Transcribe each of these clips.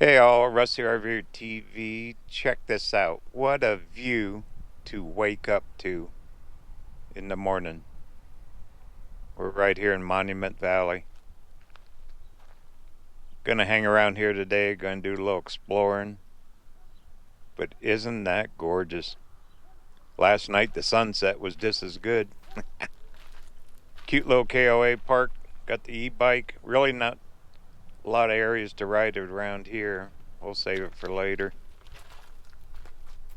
Hey all, Rusty RVerTV. Check this out. What a view to wake up to in the morning. We're right here in Monument Valley. Gonna hang around here today, gonna do a little exploring. But isn't that gorgeous? Last night the sunset was just as good. Cute little KOA park. Got the e-bike. Really not a lot of areas to ride around here. We'll save it for later.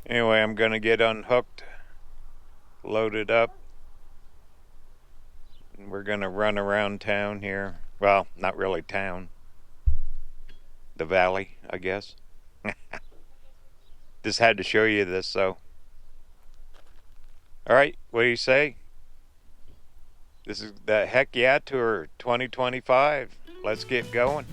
Anyway, I'm gonna get unhooked, loaded up. We're gonna run around town here. Well, not really town. The valley, I guess. Just had to show you this, so. Alright, what do you say? This is the Heck Yeah Tour 2025. Let's get going.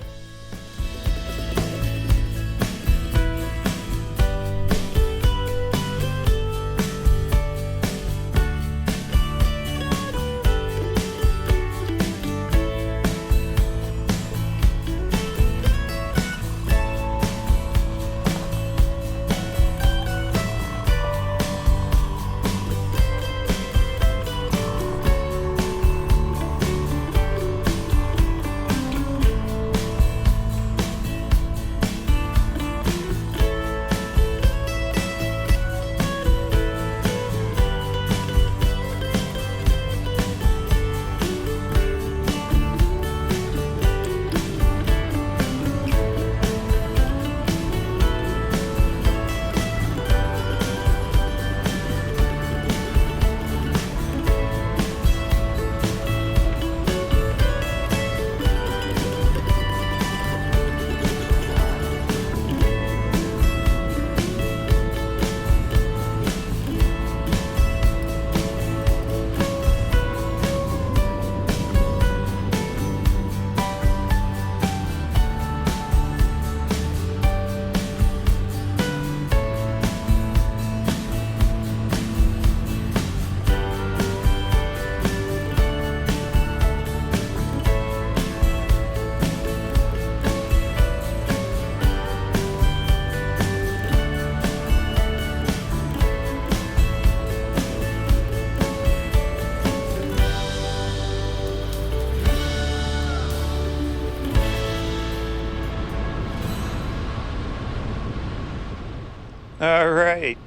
Alright,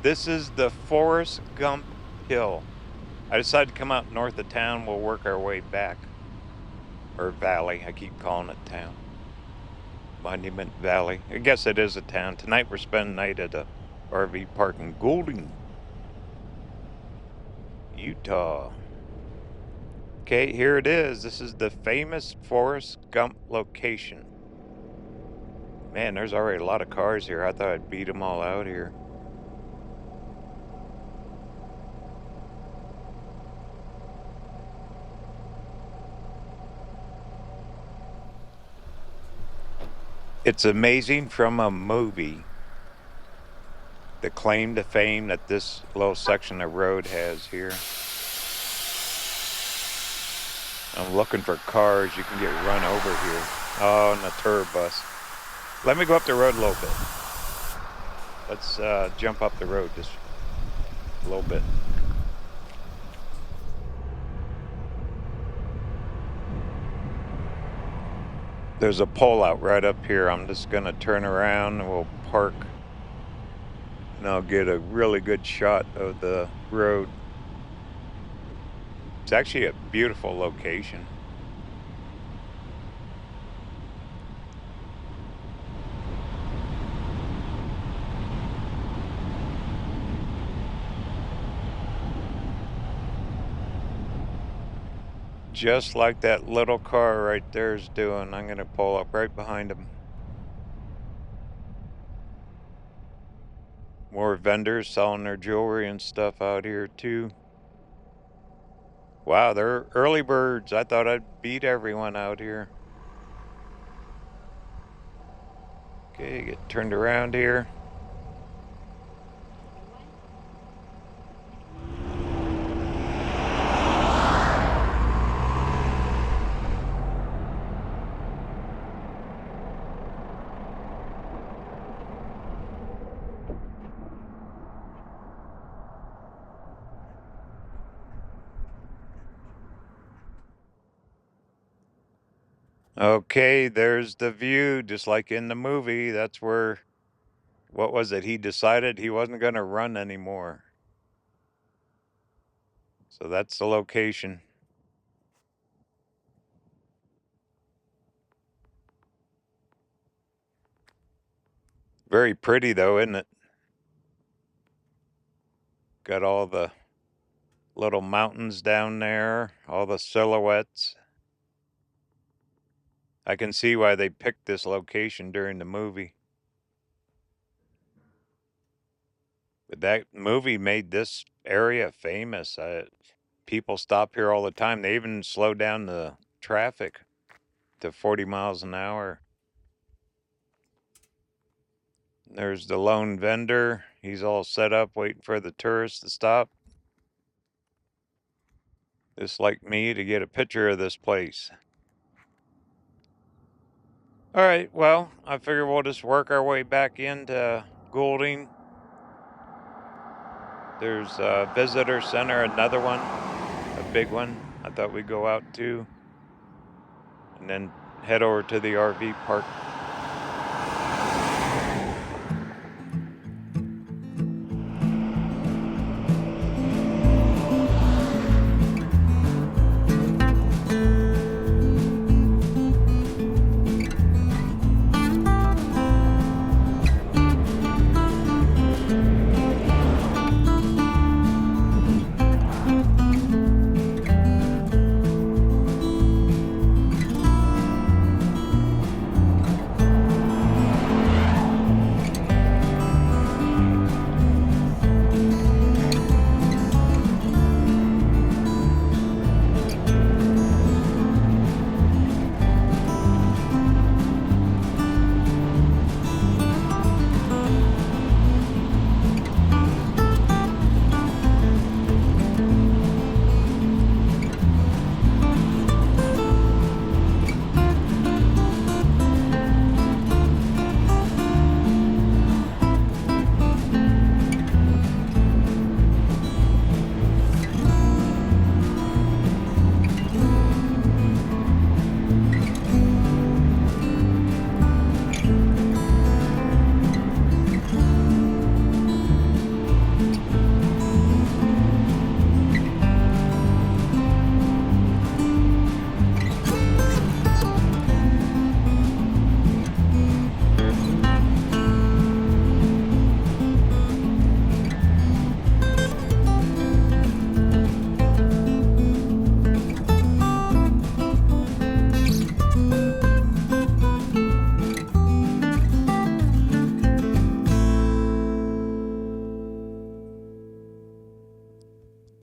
this is the Forrest Gump Hill. I decided to come out north of town. We'll work our way back. Or valley, I keep calling it town. Monument Valley. I guess it is a town. Tonight we're spending the night at a RV park in Goulding, Utah. Okay, here it is. This is the famous Forrest Gump location. Man, there's already a lot of cars here. I thought I'd beat them all out here. It's amazing from a movie, the claim to fame that this little section of road has here. I'm looking for cars. You can get run over here. Oh, and a tour bus. Let me go up the road a little bit. Let's jump up the road just a little bit. There's a pole out right up here. I'm just gonna turn around and we'll park and I'll get a really good shot of the road. It's actually a beautiful location. Just like that little car right there is doing. I'm gonna pull up right behind him. More vendors selling their jewelry and stuff out here too. Wow, they're early birds. I thought I'd beat everyone out here. Okay, get turned around here. Okay, there's the view, just like in the movie. That's where, what was it? He decided he wasn't going to run anymore. So that's the location. Very pretty though, isn't it? Got all the little mountains down there, all the silhouettes. I can see why they picked this location during the movie. But that movie made this area famous. People stop here all the time. They even slow down the traffic to 40 miles an hour. There's the lone vendor. He's all set up waiting for the tourists to stop. Just like me, to get a picture of this place. All right, well, I figure we'll just work our way back into Goulding. There's a visitor center, another one, a big one. I thought we'd go out to, and then head over to the RV park.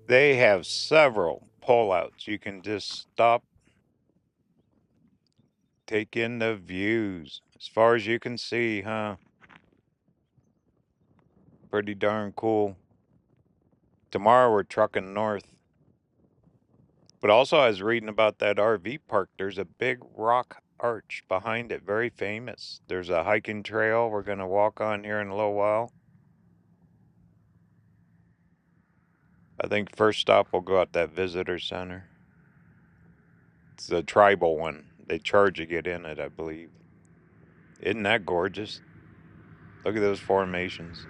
They have several pullouts. You can just stop, take in the views. As far as you can see, huh? Pretty darn cool. Tomorrow we're trucking north. But also I was reading about that RV park. There's a big rock arch behind it, very famous. There's a hiking trail we're going to walk on here in a little while. I think first stop we'll go at that visitor center. It's the tribal one. They charge to get in it, I believe. Isn't that gorgeous? Look at those formations.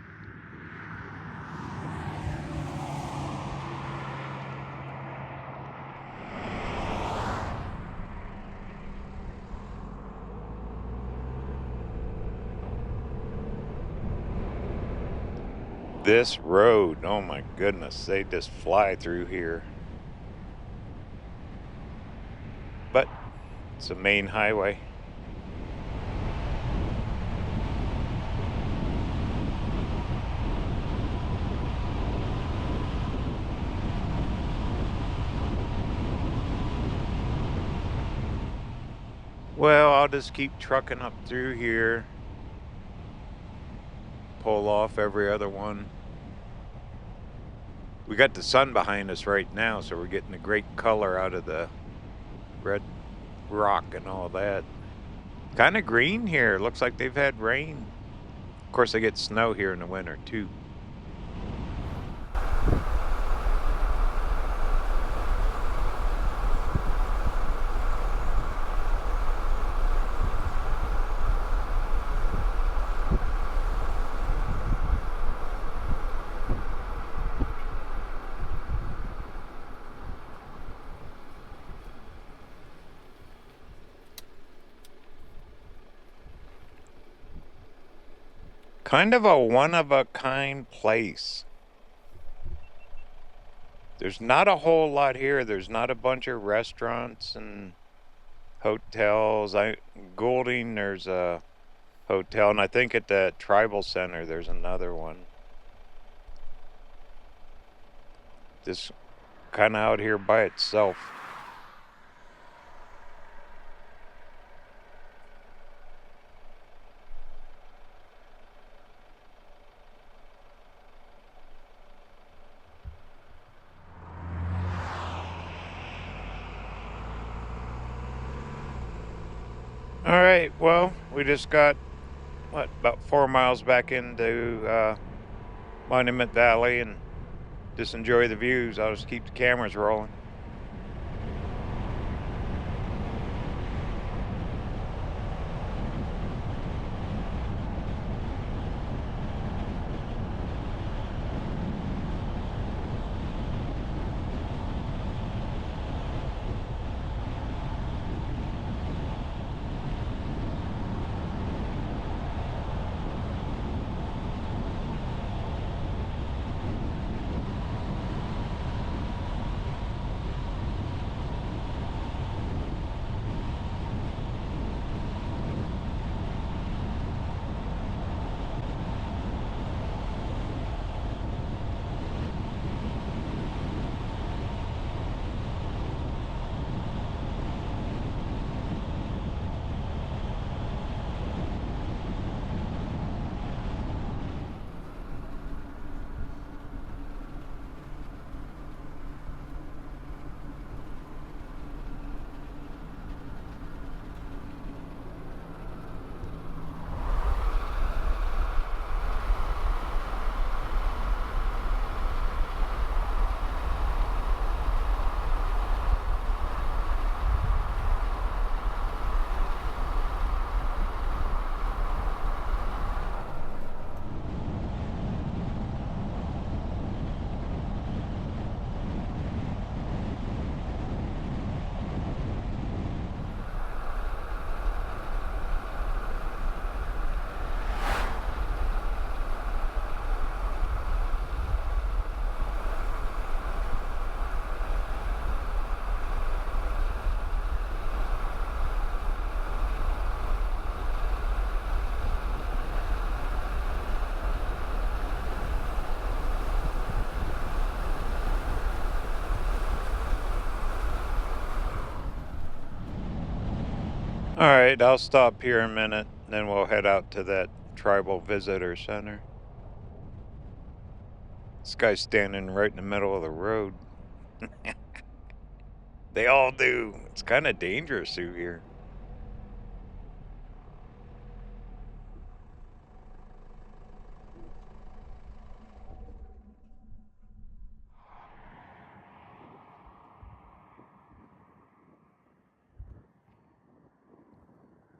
This road, oh my goodness, they just fly through here. But it's a main highway. Well, I'll just keep trucking up through here. Pull off every other one. We got the sun behind us right now, so we're getting a great color out of the red rock and all that. Kind of green here. Looks like they've had rain. Of course, they get snow here in the winter, too. Kind of a one-of-a-kind place. There's not a whole lot here. There's not a bunch of restaurants and hotels. Goulding, there's a hotel, and I think at the tribal center there's another one. Just kind of out here by itself. All right, well, we just got, about 4 miles back into Monument Valley, and just enjoy the views. I'll just keep the cameras rolling. All right, I'll stop here a minute, then we'll head out to that Tribal Visitor Center. This guy's standing right in the middle of the road. They all do. It's kind of dangerous through here.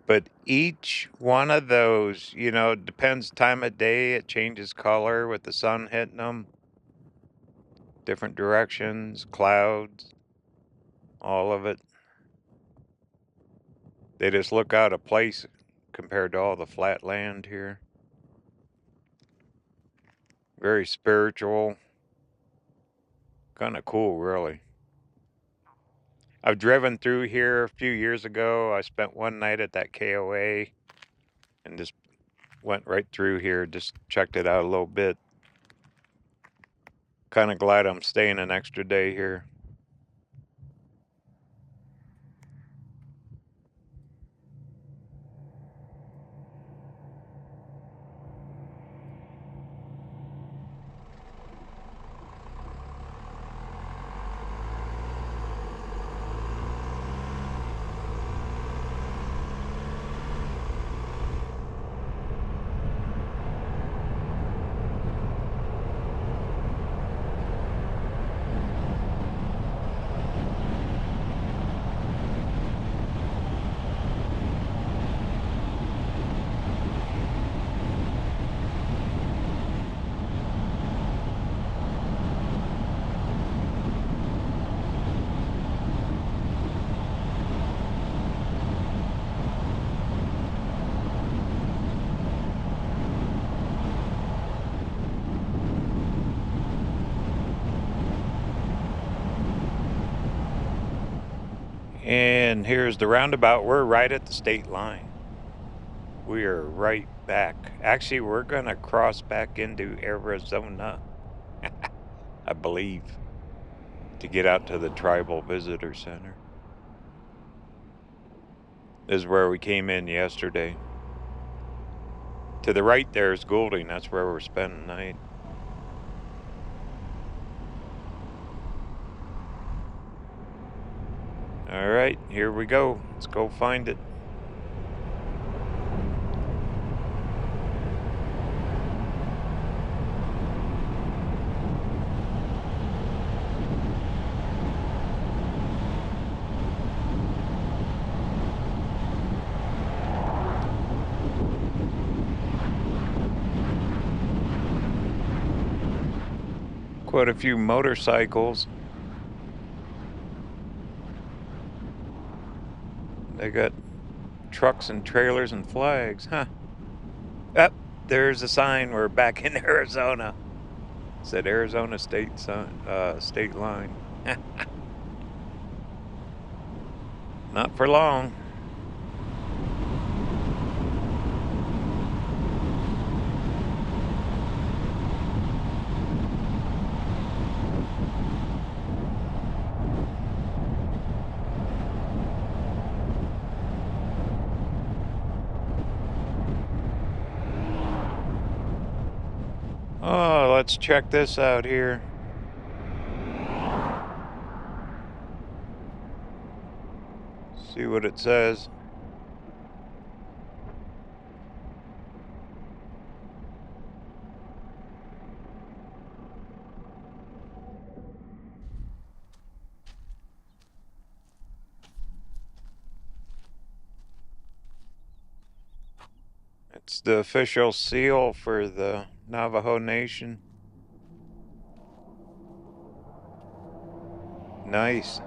But each one of those, depends time of day. It changes color with the sun hitting them. Different directions, clouds, all of it. They just look out of place compared to all the flat land here. Very spiritual. Kind of cool, really. I've driven through here a few years ago. I spent one night at that KOA and just went right through here, just checked it out a little bit. Kind of glad I'm staying an extra day here. And here's the roundabout. We're right at the state line. We are right back. Actually, we're going to cross back into Arizona, I believe, to get out to the Tribal Visitor Center. This is where we came in yesterday. To the right there is Goulding. That's where we're spending the night. All right, here we go. Let's go find it. Quite a few motorcycles. They got trucks and trailers and flags, huh? Up, there's a sign. We're back in Arizona. It said Arizona state line. Not for long. Oh, let's check this out here. See what it says. It's the official seal for the Navajo Nation. Nice.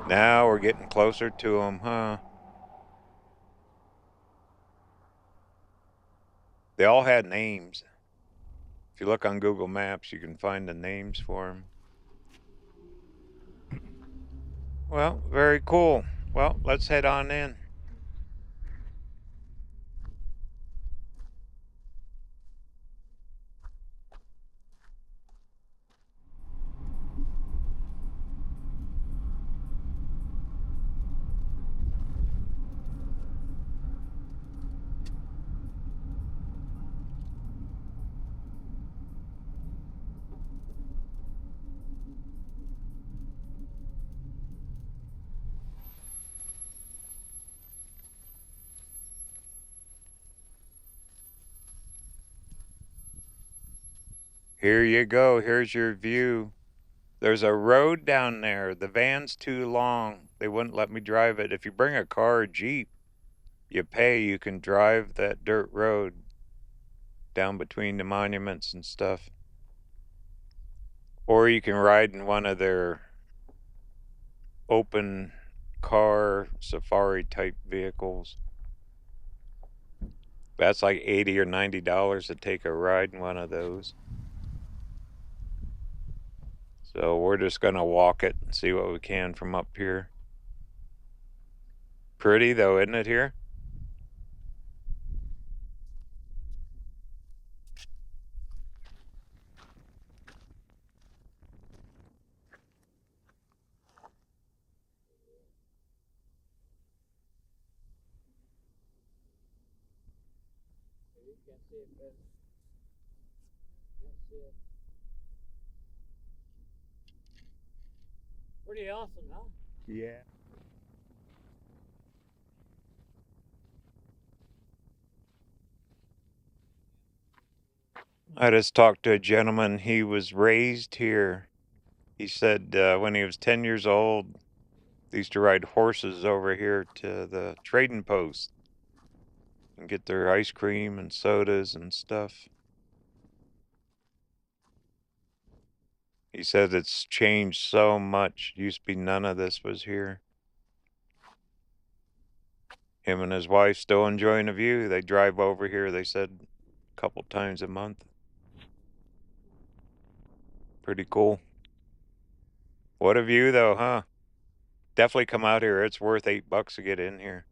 Now we're getting closer to them, huh? They all had names. If you look on Google Maps, you can find the names for them. Well, very cool. Well, let's head on in. Here you go. Here's your view. There's a road down there. The van's too long. They wouldn't let me drive it. If you bring a car or Jeep, you pay. You can drive that dirt road down between the monuments and stuff. Or you can ride in one of their open car safari type vehicles. That's like $80 or $90 to take a ride in one of those. So we're just gonna walk it and see what we can from up here. Pretty though, isn't it here? Pretty awesome, huh? Yeah. I just talked to a gentleman. He was raised here. He said when he was 10 years old, they used to ride horses over here to the trading post and get their ice cream and sodas and stuff. He said it's changed so much. Used to be none of this was here. Him and his wife still enjoying the view. They drive over here, they said, a couple times a month. Pretty cool. What a view, though, huh? Definitely come out here. It's worth $8 to get in here.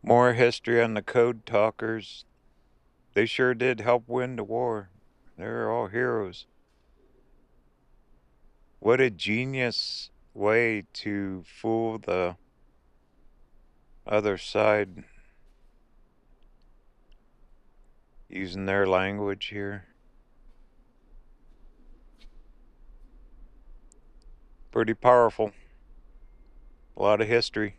More history on the code talkers. They sure did help win the war. They're all heroes. What a genius way to fool the other side using their language here. Pretty powerful. A lot of history.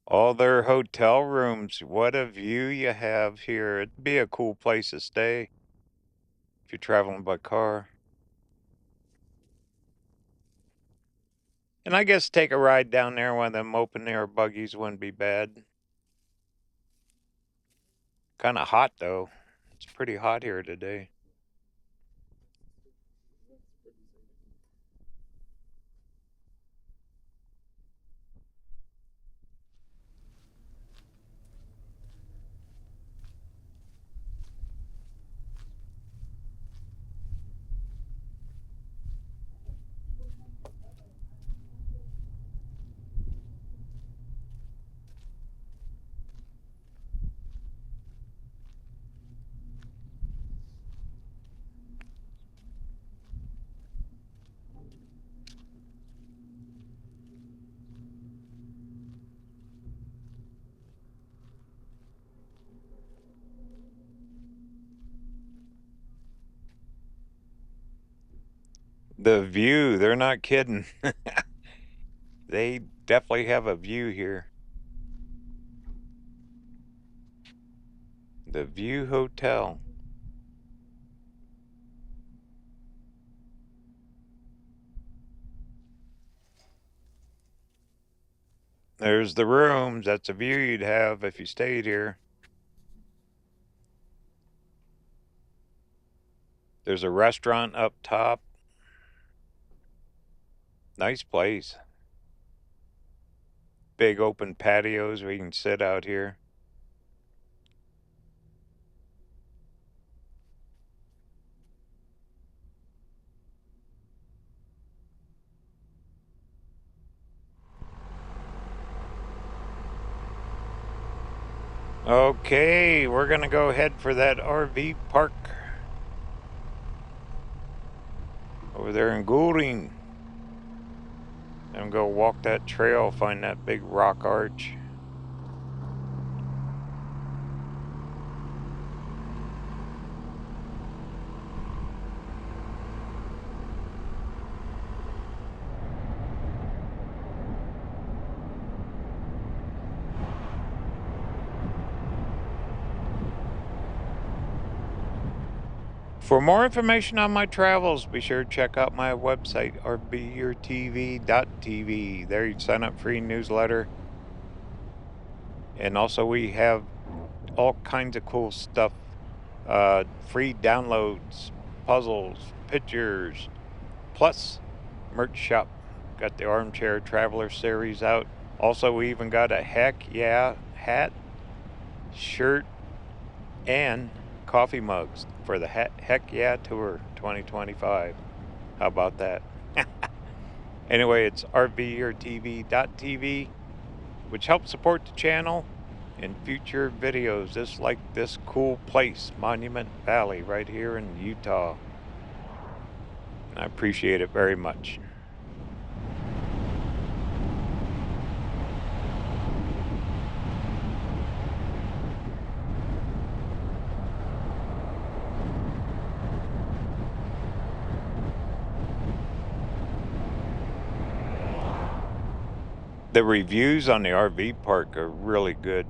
All their hotel rooms. What a view you have here. It'd be a cool place to stay if you're traveling by car. And I guess take a ride down there, one of them open air buggies wouldn't be bad. Kind of hot though. It's pretty hot here today. The view, they're not kidding. They definitely have a view here. The View Hotel. There's the rooms. That's a view you'd have if you stayed here. There's a restaurant up top. Nice place. Big open patios where you can sit out here. Okay, we're gonna go head for that RV park over there in Goulding. And go walk that trail, find that big rock arch. For more information on my travels, be sure to check out my website, RVerTV.tv. There you can sign up for free newsletter. And also we have all kinds of cool stuff. Free downloads, puzzles, pictures, plus merch shop. Got the Armchair Traveler series out. Also, we even got a Heck Yeah hat, shirt, and coffee mugs for the Heck Yeah Tour 2025. How about that? Anyway, it's RVerTV.tv, which helps support the channel and future videos just like this cool place, Monument Valley, right here in Utah. And I appreciate it very much. The reviews on the RV park are really good.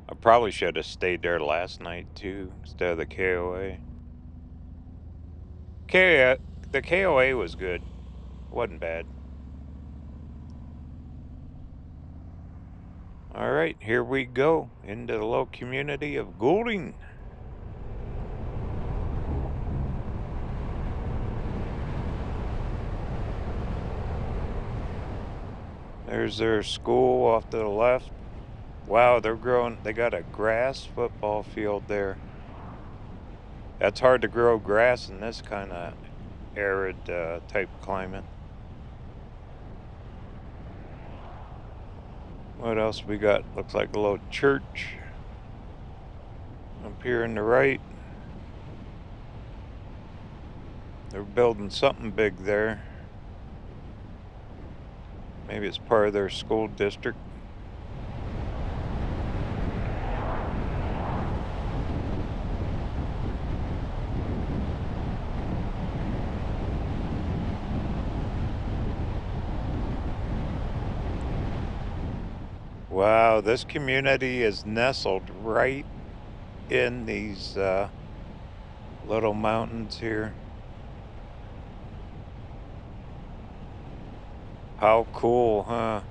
I probably should have stayed there last night too, instead of the KOA. The KOA was good. It wasn't bad. All right, here we go into the little community of Goulding. There's their school off to the left. Wow, they got a grass football field there. That's hard to grow grass in this kind of arid type climate. What else we got? Looks like a little church up here on the right. They're building something big there. Maybe it's part of their school district. Wow, this community is nestled right in these little mountains here. How cool, huh?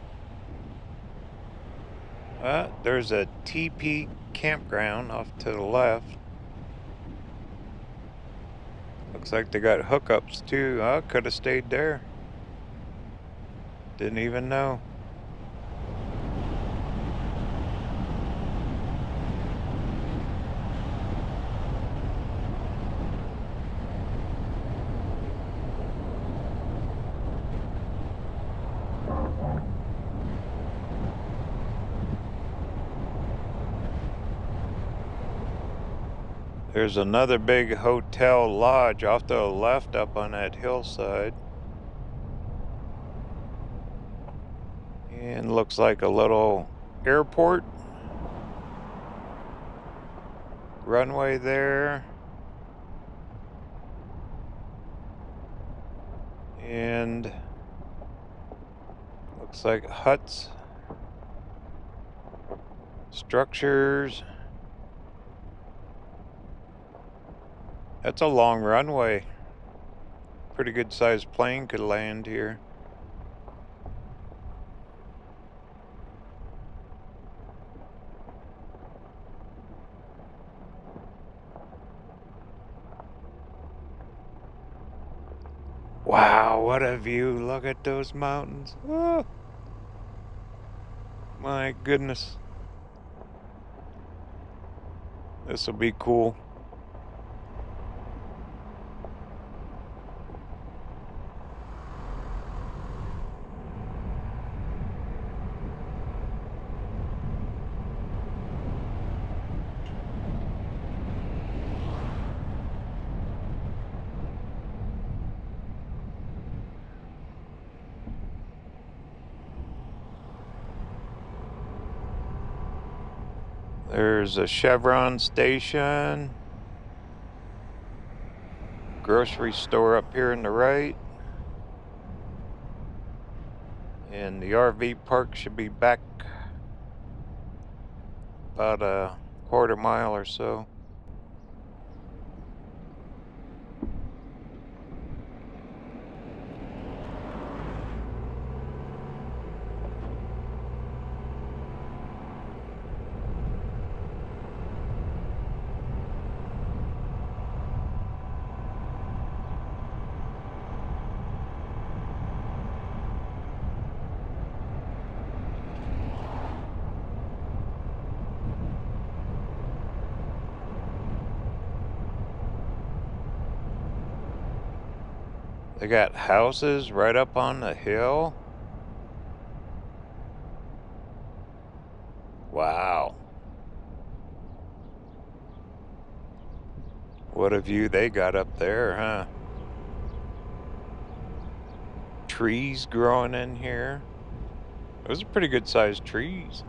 There's a TP campground off to the left. Looks like they got hookups too. I could have stayed there. Didn't even know. There's another big hotel lodge off to the left up on that hillside. And looks like a little airport. runway there. And looks like huts, structures. That's a long runway. Pretty good sized plane could land here. Wow, what a view. Look at those mountains. Oh, my goodness. This will be cool. There's a Chevron station. Grocery store up here on the right. And the RV park should be back about a quarter mile or so. They got houses right up on the hill. Wow. What a view they got up there, huh? Trees growing in here. Those are pretty good sized trees.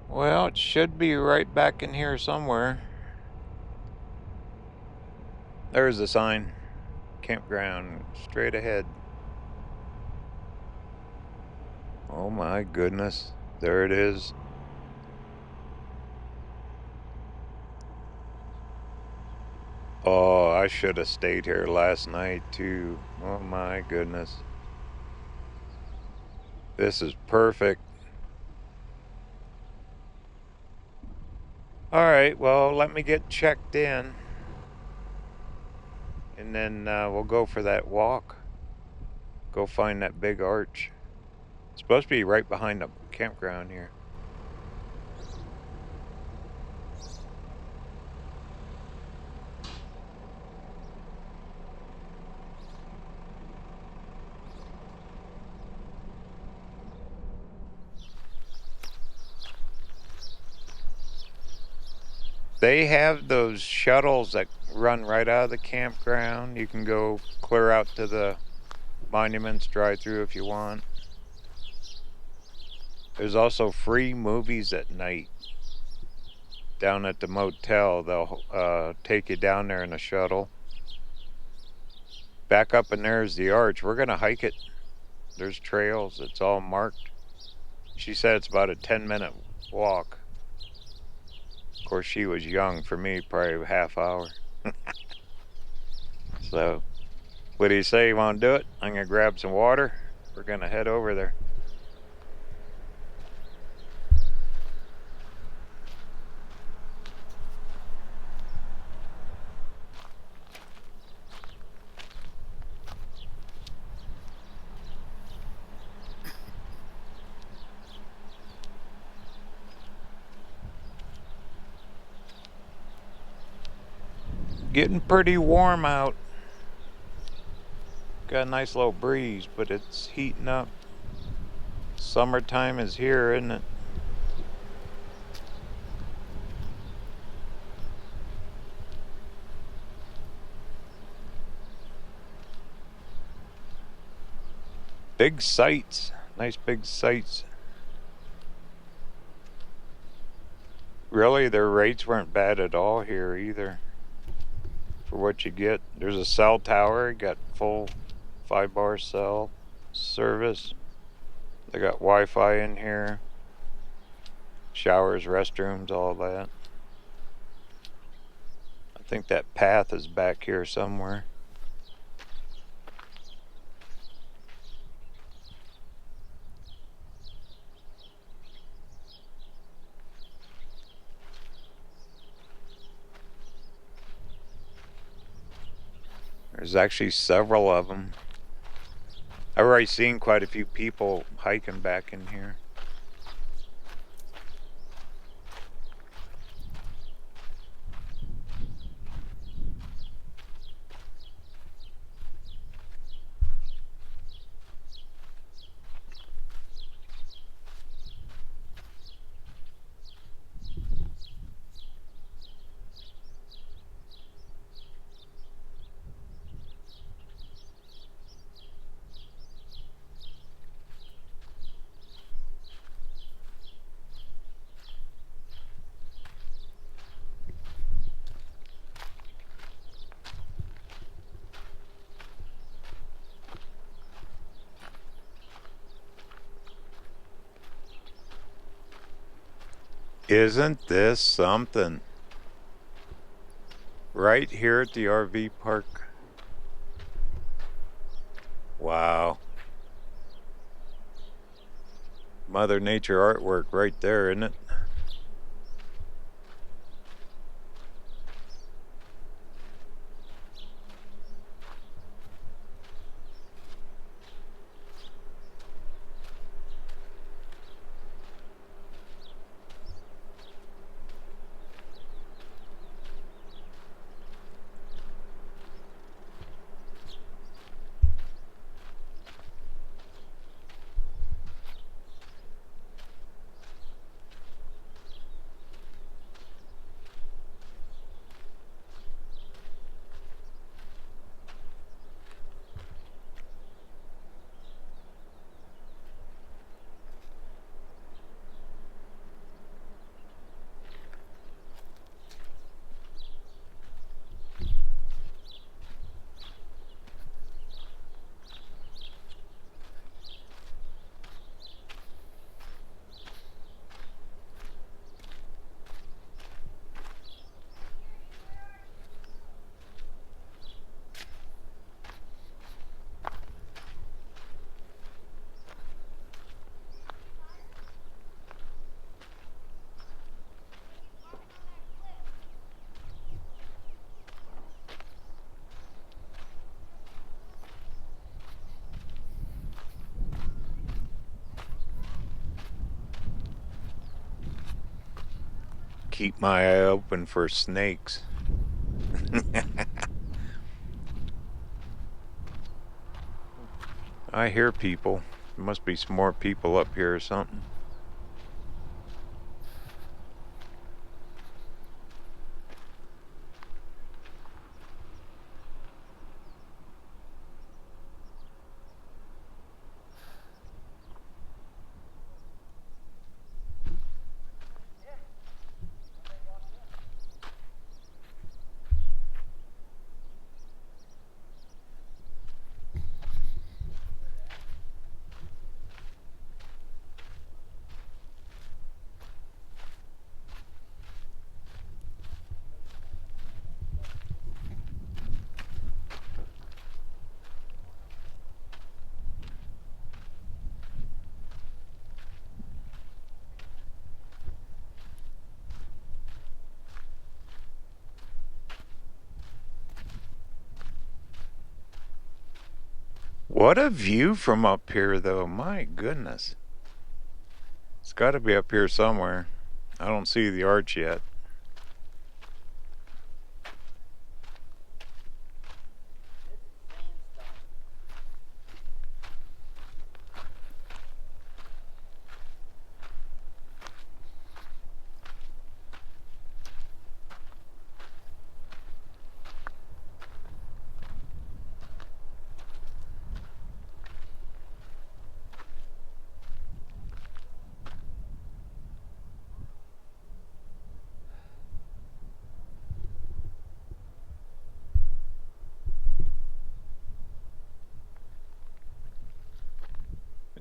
Well, it should be right back in here somewhere. There's the sign. Campground, straight ahead. Oh my goodness. There it is. Oh, I should have stayed here last night too. Oh my goodness. This is perfect. Alright, well, let me get checked in. And then we'll go for that walk. Go find that big arch. It's supposed to be right behind the campground here. They have those shuttles that run right out of the campground. You can go clear out to the monuments, drive through if you want. There's also free movies at night. Down at the motel, they'll take you down there in a shuttle. Back up in there is the arch. We're going to hike it. There's trails. It's all marked. She said it's about a 10-minute walk. Of course, she was young. For me, probably a half hour. So, what do you say? You want to do it? I'm going to grab some water. We're going to head over there. Getting pretty warm out. Got a nice little breeze, but it's heating up. Summertime is here, isn't it? Big sites. Nice big sites. Really, their rates weren't bad at all here either. For what you get. There's a cell tower. Got full 5-bar cell service. They got Wi-Fi in here. Showers, restrooms, all that. I think that path is back here somewhere. There's actually several of them. I've already seen quite a few people hiking back in here. Isn't this something? Right here at the RV park. Wow. Mother Nature artwork right there, isn't it? Keep my eye open for snakes. I hear people. There must be some more people up here or something. What a view from up here, though. My goodness. It's got to be up here somewhere. I don't see the arch yet.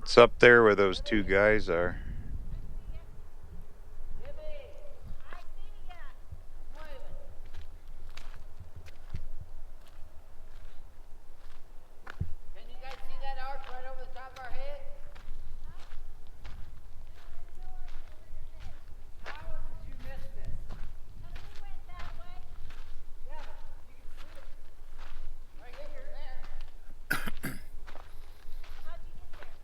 It's up there where those two guys are. Can you guys see that arch right over the top of our head? How did you miss this? We went that way. Yeah, you can see it. Right here, there. How'd you get there?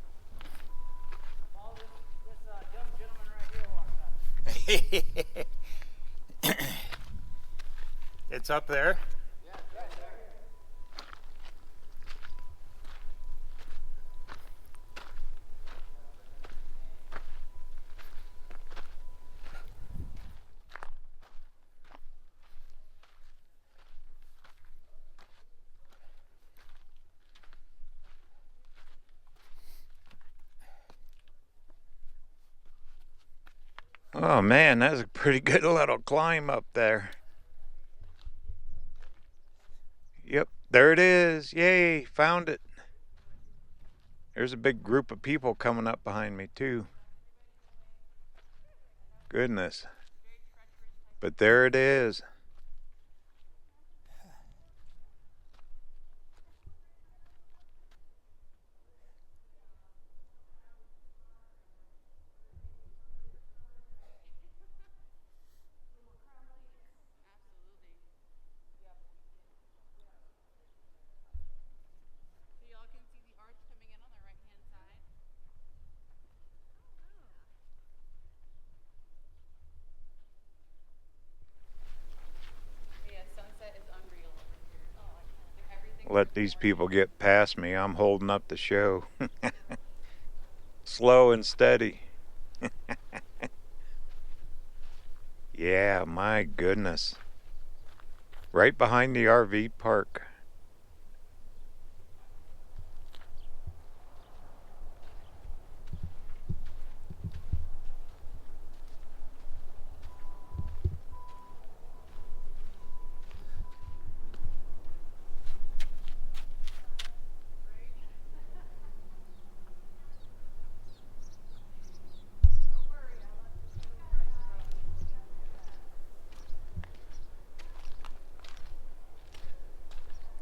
All this young gentleman right here walked up. It's up there. Yeah, it's right there. Oh man, that's a pretty good little climb up there. Yep, there it is. Yay, found it. There's a big group of people coming up behind me too. Goodness. But there it is. So y'all can see the arch coming in on the right-hand side. But yeah, sunset is unreal over here. Like everything's Let these recorded. people get past me. I'm holding up the show. Slow and steady. Yeah, my goodness. Right behind the RV park.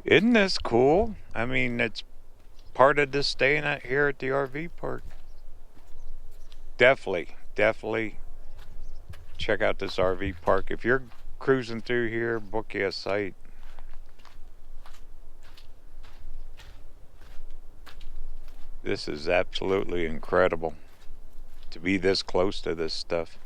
Isn't this cool? I mean, it's part of just staying out here at the RV park. Definitely check out this RV park. If you're cruising through here, book you a site. This is absolutely incredible to be this close to this stuff.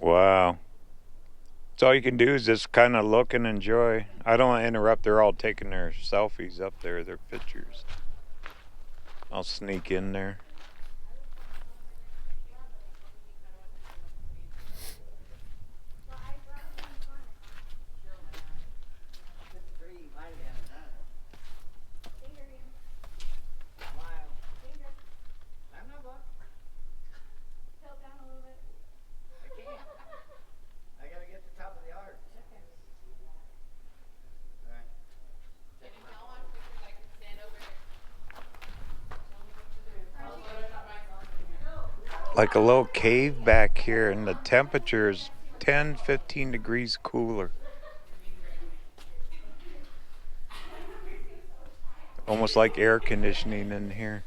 Wow. So all you can do is just kind of look and enjoy. I don't want to interrupt. They're all taking their selfies up there, their pictures. I'll sneak in there. like a little cave back here, and the temperature is 10, 15 degrees cooler. Almost like air conditioning in here.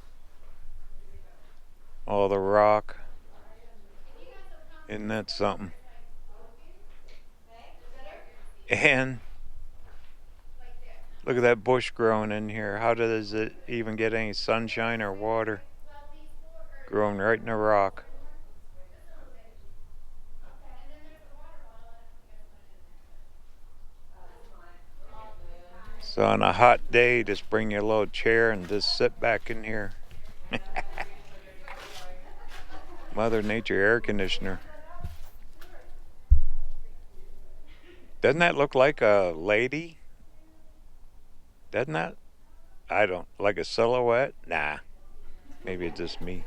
All the rock. Isn't that something? And look at that bush growing in here. How does it even get any sunshine or water? Growing right in the rock. So on a hot day, just bring your little chair and just sit back in here. Mother Nature air conditioner. Doesn't that look like a lady? Doesn't that? I don't. Like a silhouette? Nah. Maybe it's just me.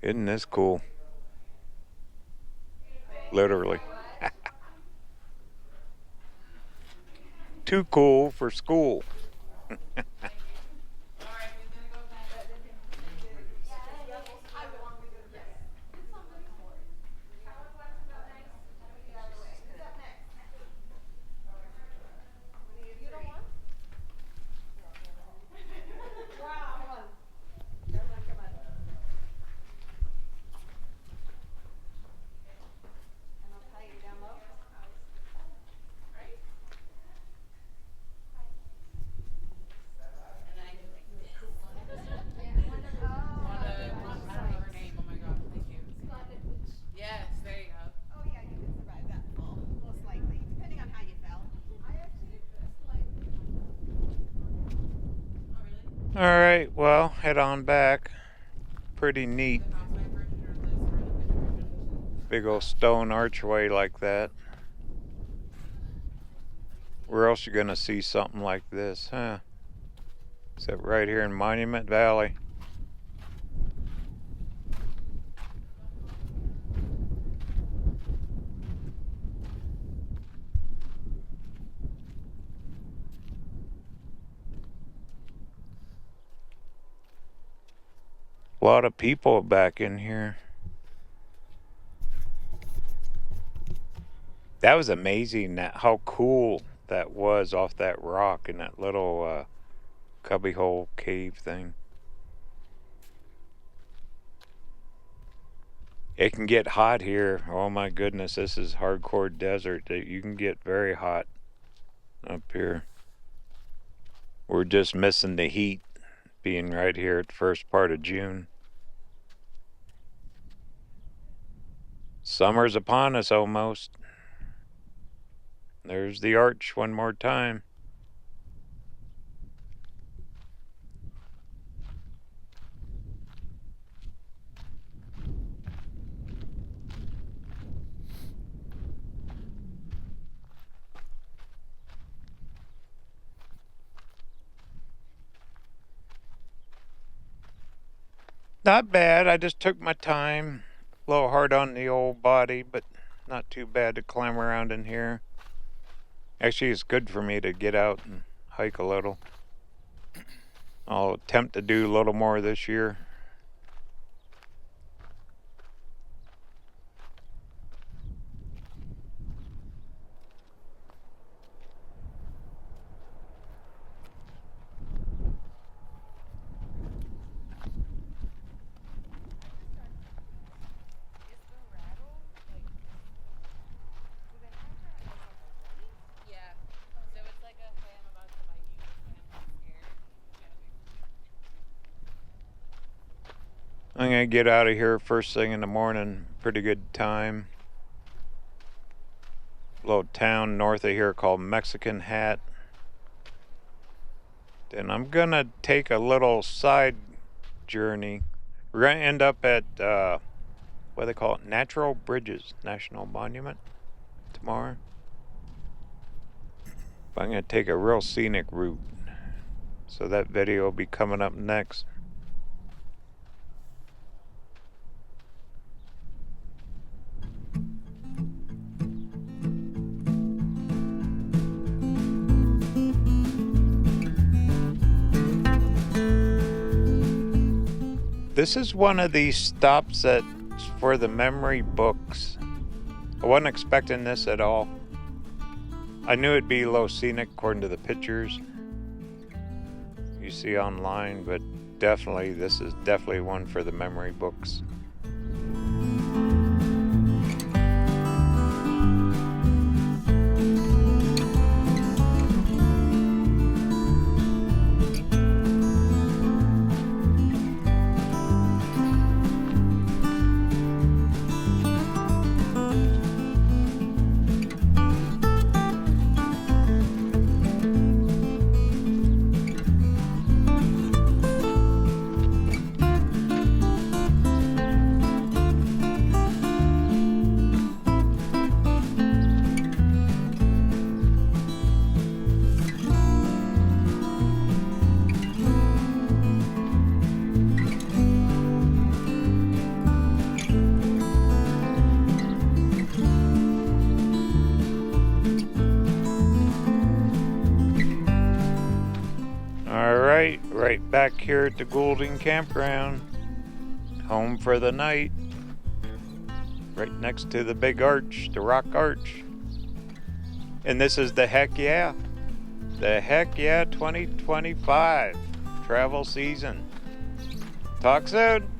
Isn't this cool? Literally. Too cool for school. Alright, well, head on back. Pretty neat. Big old stone archway like that. Where else you gonna see something like this, huh? Except right here in Monument Valley. A lot of people back in here. That was amazing how cool that was off that rock in that little cubbyhole cave thing. It can get hot here. Oh my goodness, this is hardcore desert. You can get very hot up here. We're just missing the heat being right here at the first part of June. Summer's upon us almost. There's the arch one more time. Not bad. I just took my time. A little hard on the old body, but not too bad to climb around in here. Actually, it's good for me to get out and hike a little. I'll attempt to do a little more this year. I'm gonna get out of here first thing in the morning. Pretty good time. Little town north of here called Mexican Hat. Then I'm gonna take a little side journey. We're gonna end up at what do they call it? Natural Bridges National Monument tomorrow. But I'm gonna take a real scenic route. So that video will be coming up next. This is one of these stops that's for the memory books. I wasn't expecting this at all. I knew it'd be low scenic according to the pictures you see online, but definitely, this is definitely one for the memory books. Right back here at the Goulding Campground, home for the night, right next to the big arch, the rock arch. And this is the Heck Yeah 2025 travel season. Talk soon.